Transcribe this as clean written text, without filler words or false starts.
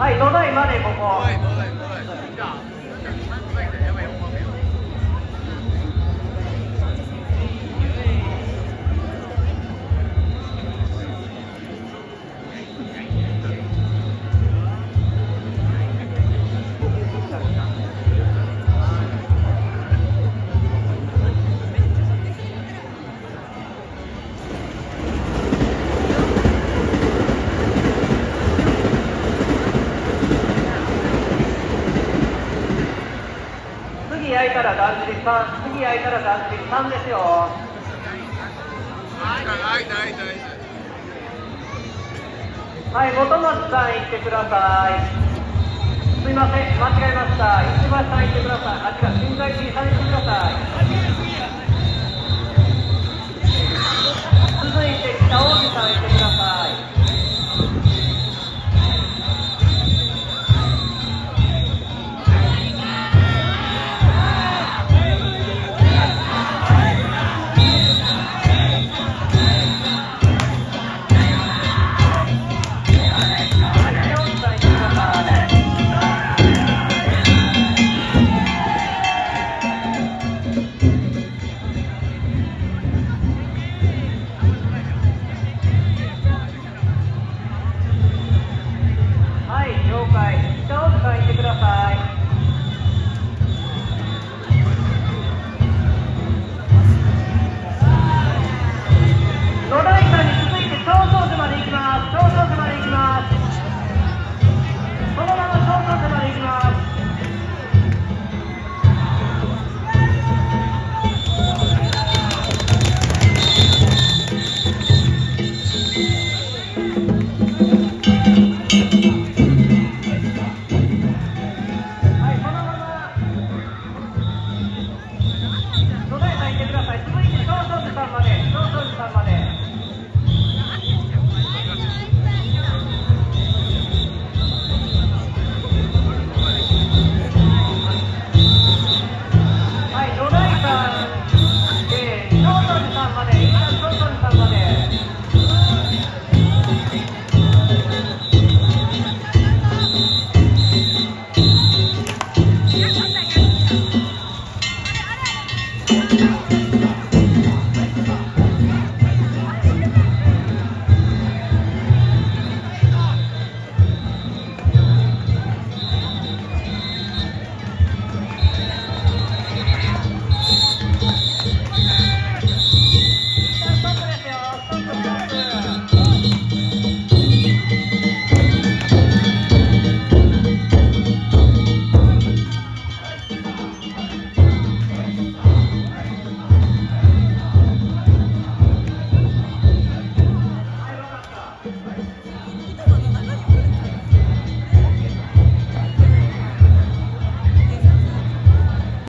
はい、土台までここ。次焼いたらだんじり3、次焼いたらだんじり3ですよ。はい、元松さん行ってください。すいません、間違えました。石橋さん行ってください。あ、違う、新海 T さん行ってください。続いて北大路さん行ってください。